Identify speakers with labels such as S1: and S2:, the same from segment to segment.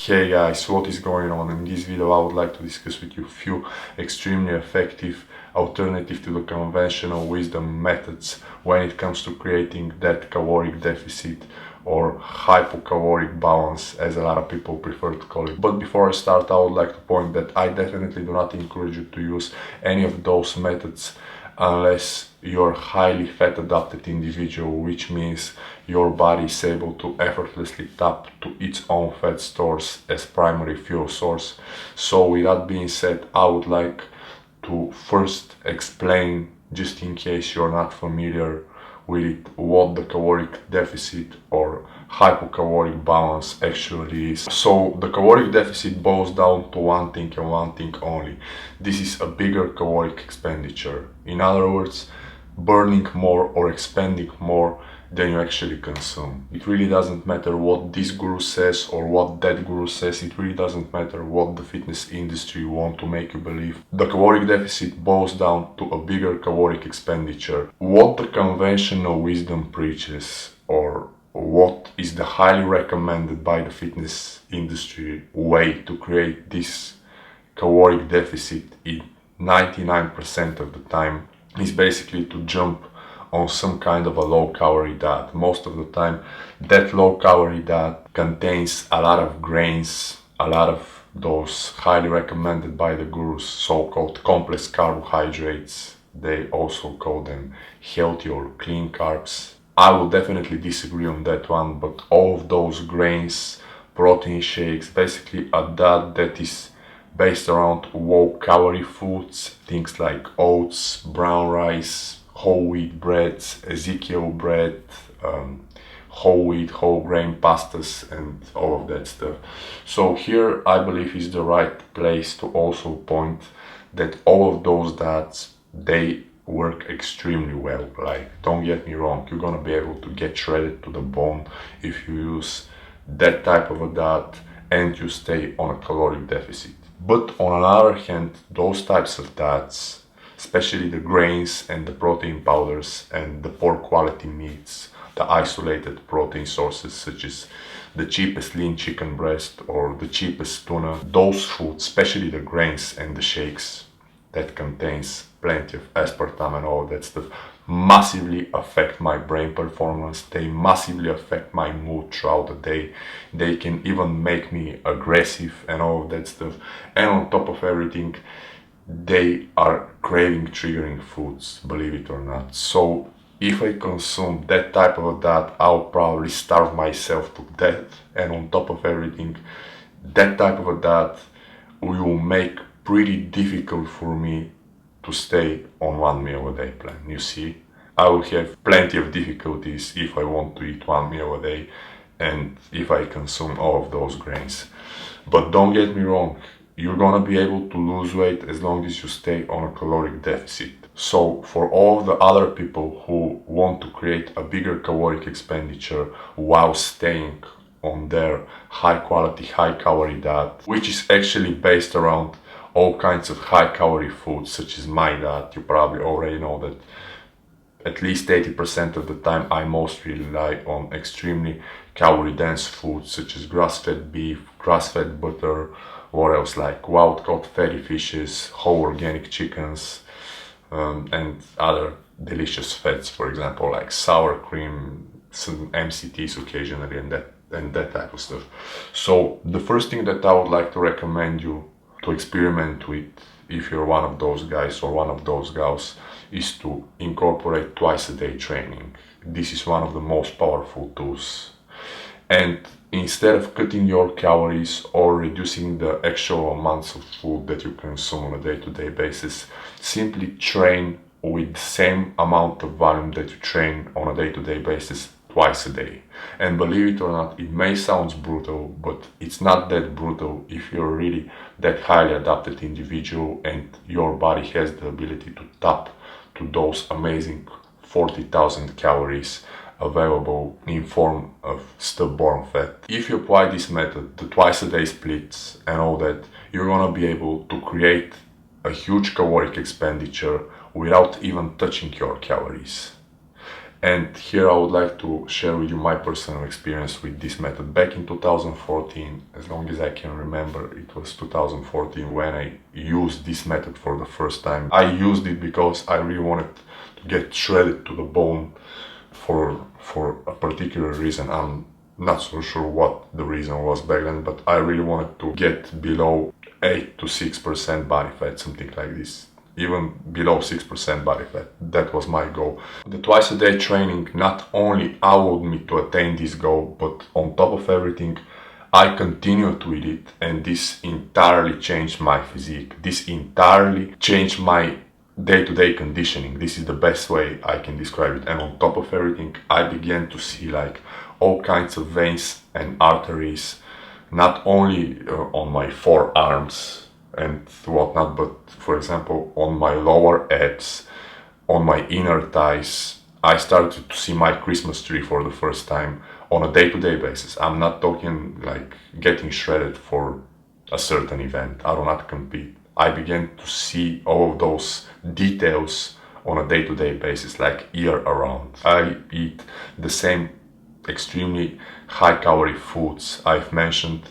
S1: Hey guys, what is going on? In this video I would like to discuss with you a few extremely effective alternative to the conventional wisdom methods when it comes to creating that caloric deficit or hypocaloric balance, as a lot of people prefer to call it. But before I start, I would like to point that I definitely do not encourage you to use any of those methods unless you're a highly fat adapted individual, which means your body is able to effortlessly tap to its own fat stores as primary fuel source. So with that being said, I would like to first explain, just in case you're not familiar with it, what the caloric deficit or hypocaloric balance actually is. So the caloric deficit boils down to one thing and one thing only. This is a bigger caloric expenditure. In other words, burning more or expending more than you actually consume. It really doesn't matter what this guru says or what that guru says. It really doesn't matter what the fitness industry want to make you believe. The caloric deficit boils down to a bigger caloric expenditure. What the conventional wisdom preaches, or what is the highly recommended by the fitness industry way to create this caloric deficit in 99% of the time, is basically to jump on some kind of a low calorie diet. Most of the time that low calorie diet contains a lot of grains, a lot of those highly recommended by the gurus, so-called complex carbohydrates. They also call them healthy or clean carbs. I will definitely disagree on that one, but all of those grains, protein shakes, basically a diet that is based around low calorie foods, things like oats, brown rice, whole wheat breads, Ezekiel bread, whole wheat, whole grain pastas, and all of that stuff. So here I believe is the right place to also point that all of those diets, they work extremely well. Like, don't get me wrong, you're gonna be able to get shredded to the bone if you use that type of a diet and you stay on a caloric deficit. But on the other hand, those types of diets, especially the grains and the protein powders and the poor quality meats, the isolated protein sources such as the cheapest lean chicken breast or the cheapest tuna, those foods, especially the grains and the shakes that contains plenty of aspartame and all that stuff, massively affect my brain performance. They massively affect my mood throughout the day. They can even make me aggressive and all of that stuff. And on top of everything, they are craving triggering foods, believe it or not. So if I consume that type of a diet, I'll probably starve myself to death. And on top of everything, that type of a diet will make pretty difficult for me to stay on 1 meal a day plan. You see, I will have plenty of difficulties if I want to eat 1 meal a day and if I consume all of those grains. But don't get me wrong, you're gonna be able to lose weight as long as you stay on a caloric deficit. So for all of the other people who want to create a bigger caloric expenditure while staying on their high quality, high calorie diet, which is actually based around all kinds of high calorie foods such as my diet, you probably already know that at least 80% of the time I mostly rely on extremely calorie dense foods such as grass-fed beef, grass-fed butter, what else, like wild-caught fatty fishes, whole organic chickens, and other delicious fats, for example, like sour cream, some MCTs occasionally, and that type of stuff. So the first thing that I would like to recommend you to experiment with, if you're one of those guys or one of those gals, is to incorporate twice a day training. This is one of the most powerful tools. And instead of cutting your calories or reducing the actual amounts of food that you consume on a day-to-day basis, simply train with the same amount of volume that you train on a day-to-day basis twice a day. And believe it or not, it may sound brutal, but it's not that brutal if you're really that highly adapted individual and your body has the ability to tap to those amazing 40,000 calories available in form of stillborn fat. If you apply this method, the twice a day splits and all that, you're gonna be able to create a huge caloric expenditure without even touching your calories. And here I would like to share with you my personal experience with this method. Back in 2014, as long as I can remember, it was 2014 when I used this method for the first time. I used it because I really wanted to get shredded to the bone for a particular reason. I'm not so sure what the reason was back then, but I really wanted to get below 8 to 6% body fat, something like this. Even below 6% body fat. That was my goal. The twice a day training not only allowed me to attain this goal, but on top of everything, I continued with it, and this entirely changed my physique. This entirely changed my day-to-day conditioning. This is the best way I can describe it. And on top of everything, I began to see like all kinds of veins and arteries, not only on my forearms and whatnot, but for example on my lower abs, on my inner thighs. I started to see my Christmas tree for the first time on a day-to-day basis. I'm not talking like getting shredded for a certain event. I do not compete. I began to see all of those details on a day-to-day basis, like year around. I eat the same extremely high-calorie foods I've mentioned,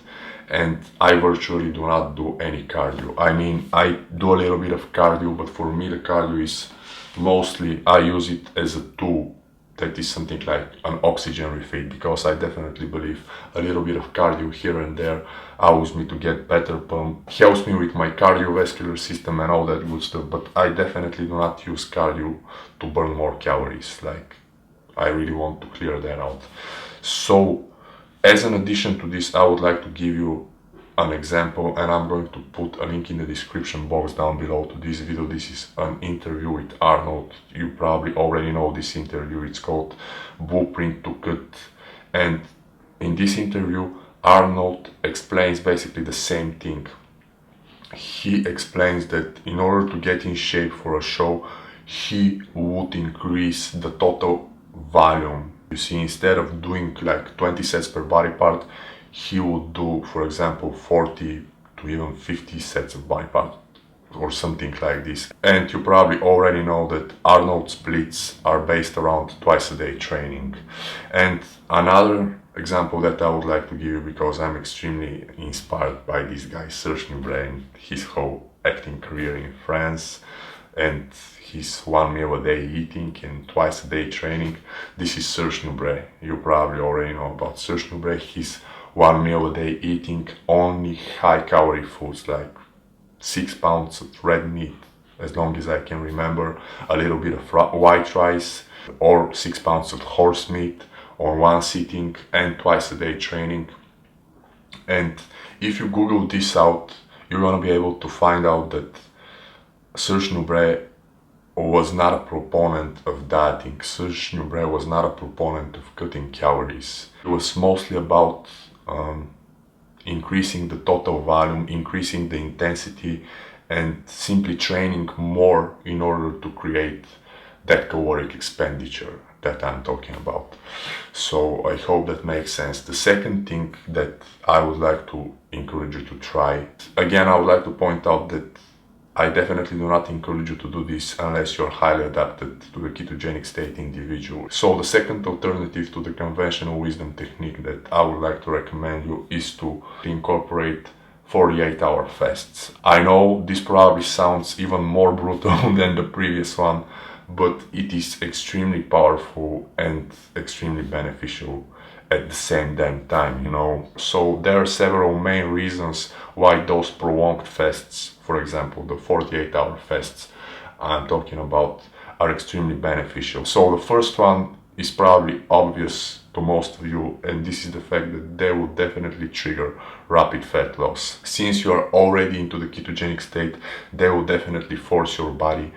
S1: and I virtually do not do any cardio. I mean, I do a little bit of cardio, but for me the cardio is mostly, I use it as a tool that is something like an oxygen refill, because I definitely believe a little bit of cardio here and there allows me to get better pump, helps me with my cardiovascular system and all that good stuff, but I definitely do not use cardio to burn more calories. Like, I really want to clear that out. So as an addition to this, I would like to give you an example, and I'm going to put a link in the description box down below to this video. This is an interview with Arnold. You probably already know this interview. It's called Blueprint to Cut. And in this interview, Arnold explains basically the same thing. He explains that in order to get in shape for a show, he would increase the total volume. You see, instead of doing like 20 sets per body part, he would do, for example, 40 to even 50 sets of body part or something like this. And you probably already know that Arnold splits are based around twice a day training. And another example that I would like to give you, because I'm extremely inspired by this guy, Serge Nubret, and his whole acting career in France, and his 1 meal a day eating and twice a day training. This is Serge Nubret. You probably already know about Serge Nubret. His 1 meal a day eating only high calorie foods, like 6 pounds of red meat, as long as I can remember, a little bit of white rice, or 6 pounds of horse meat on one sitting, and twice a day training. And if you Google this out, you're gonna be able to find out that Serge Nubret was not a proponent of dieting. Serge Nubret was not a proponent of cutting calories. It was mostly about increasing the total volume, increasing the intensity, and simply training more in order to create that caloric expenditure that I'm talking about. So I hope that makes sense. The second thing that I would like to encourage you to try, again, I would like to point out that I definitely do not encourage you to do this unless you're highly adapted to the ketogenic state individual. So the second alternative to the conventional wisdom technique that I would like to recommend you is to incorporate 48-hour fasts. I know this probably sounds even more brutal than the previous one, but it is extremely powerful and extremely beneficial at the same damn time, you know. So there are several main reasons why those prolonged fasts, for example the 48-hour fasts I'm talking about, are extremely beneficial. So the first one is probably obvious to most of you, and this is the fact that they will definitely trigger rapid fat loss. Since you are already into the ketogenic state, they will definitely force your body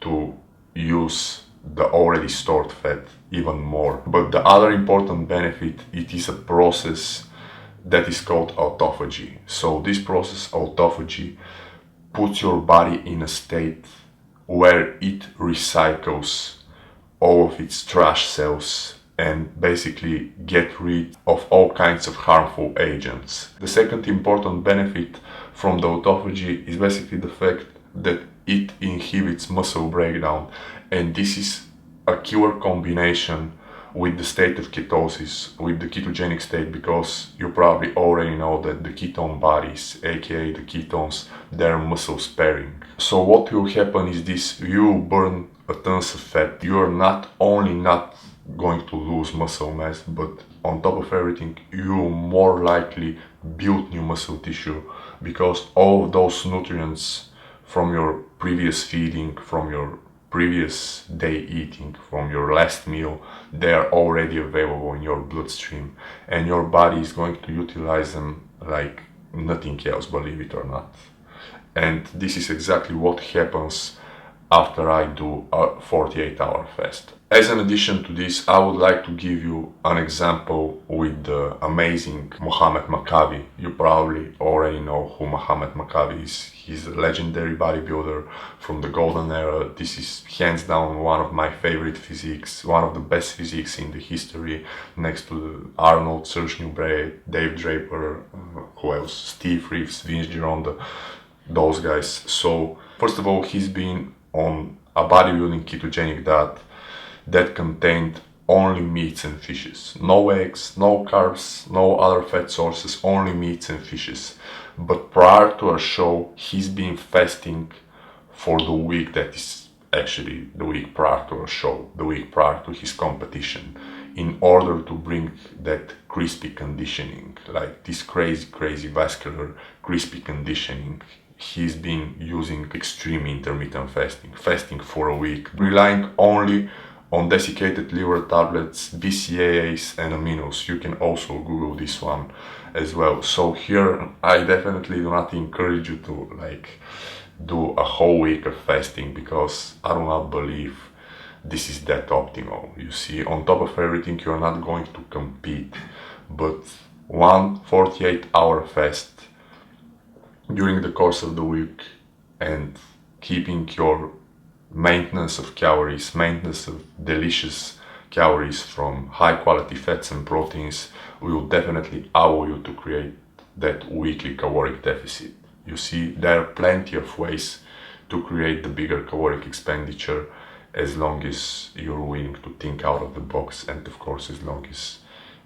S1: to use the already stored fat even more. But the other important benefit, it is a process that is called autophagy. So this process, autophagy, puts your body in a state where it recycles all of its trash cells and basically get rid of all kinds of harmful agents. The second important benefit from the autophagy is basically the fact that it inhibits muscle breakdown, and this is a killer combination with the state of ketosis, with the ketogenic state, because you probably already know that the ketone bodies, aka the ketones, they're muscle sparing. So what will happen is this: you burn a tons of fat. You're not only not going to lose muscle mass, but on top of everything, you more likely build new muscle tissue, because all of those nutrients from your previous feeding, from your previous day eating, from your last meal, they are already available in your bloodstream, and your body is going to utilize them like nothing else, believe it or not. And this is exactly what happens after I do a 48-hour fast. As an addition to this, I would like to give you an example with the amazing Mohammed Maccabi. You probably already know who Mohammed Maccabi is. He's a legendary bodybuilder from the golden era. This is hands down one of my favorite physiques, one of the best physiques in the history, next to Arnold, Serge Nubret, Dave Draper, who else? Steve Reeves, Vince Gironda, those guys. So first of all, he's been on a bodybuilding ketogenic diet that contained only meats and fishes. No eggs, no carbs, no other fat sources, only meats and fishes. But prior to a show, he's been fasting for the week that is actually the week prior to a show, the week prior to his competition, in order to bring that crispy conditioning, like this crazy vascular crispy conditioning. He's been using extreme intermittent fasting for a week, relying only on desiccated liver tablets, BCAAs and aminos. You can also Google this one as well. So here I definitely do not encourage you to do a whole week of fasting, because I do not believe this is that optimal. You see, on top of everything, you're not going to compete, but one 48-hour fast during the course of the week and keeping your maintenance of calories, maintenance of delicious calories from high quality fats and proteins will definitely allow you to create that weekly caloric deficit. You see, there are plenty of ways to create the bigger caloric expenditure, as long as you're willing to think out of the box, and of course as long as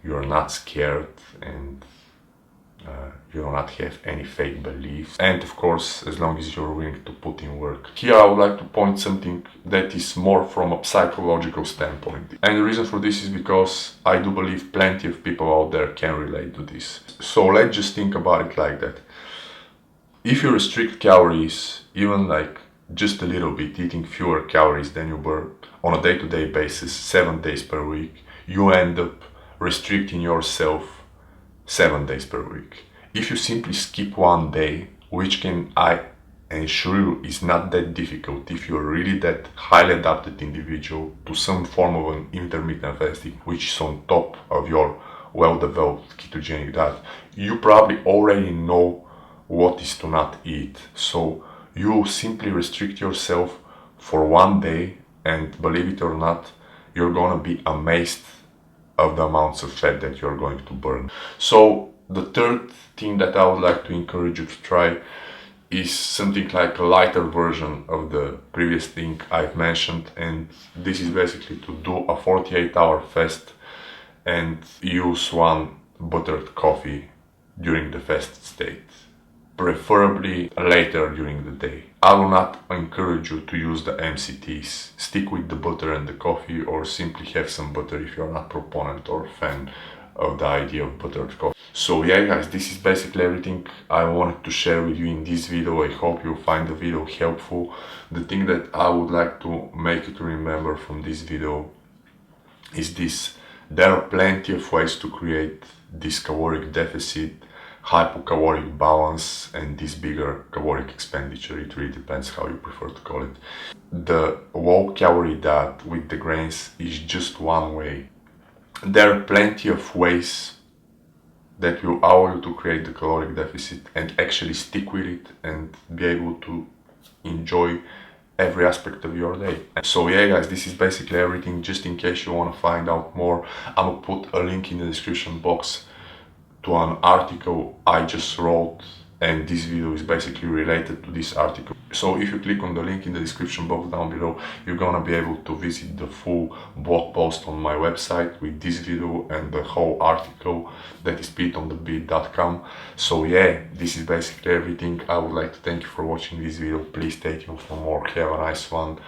S1: you're not scared and you do not have any fake beliefs, and of course as long as you're willing to put in work. Here I would like to point something that is more from a psychological standpoint, and the reason for this is because I do believe plenty of people out there can relate to this. So let's just think about it like that. If you restrict calories, even like just a little bit, eating fewer calories than you burn on a day-to-day basis, 7 days per week, you end up restricting yourself 7 days per week. If you simply skip one day, which I assure you is not that difficult if you're really that highly adapted individual to some form of an intermittent fasting, which is on top of your well-developed ketogenic diet, you probably already know what is to not eat. So you simply restrict yourself for one day, and believe it or not, you're gonna be amazed of the amounts of fat that you're going to burn. So the third thing that I would like to encourage you to try is something like a lighter version of the previous thing I've mentioned, and this is basically to do a 48-hour fast and use one buttered coffee during the fast state, preferably later during the day. I will not encourage you to use the MCTs. Stick with the butter and the coffee, or simply have some butter if you're not proponent or fan of the idea of buttered coffee. So yeah guys, this is basically everything I wanted to share with you in this video. I hope you find the video helpful. The thing that I would like to make you to remember from this video is this: there are plenty of ways to create this caloric deficit, hypocaloric balance, and this bigger caloric expenditure. It really depends how you prefer to call it. The low calorie diet with the grains is just one way. There are plenty of ways that will allow you to create the caloric deficit and actually stick with it and be able to enjoy every aspect of your day. So yeah guys, this is basically everything. Just in case you want to find out more, I'm gonna put a link in the description box to an article I just wrote and this video is basically related to this article. So if you click on the link in the description box down below, you're gonna be able to visit the full blog post on my website with this video and the whole article, that is PETEONTHEBEAT.com. So yeah, this is basically everything. I would like to thank you for watching this video. Please stay tuned for more. Have a nice one,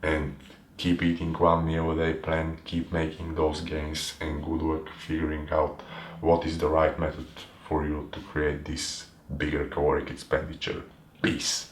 S1: and keep eating one meal a day plan, keep making those gains, and good work figuring out what is the right method for you to create this bigger caloric expenditure. Peace.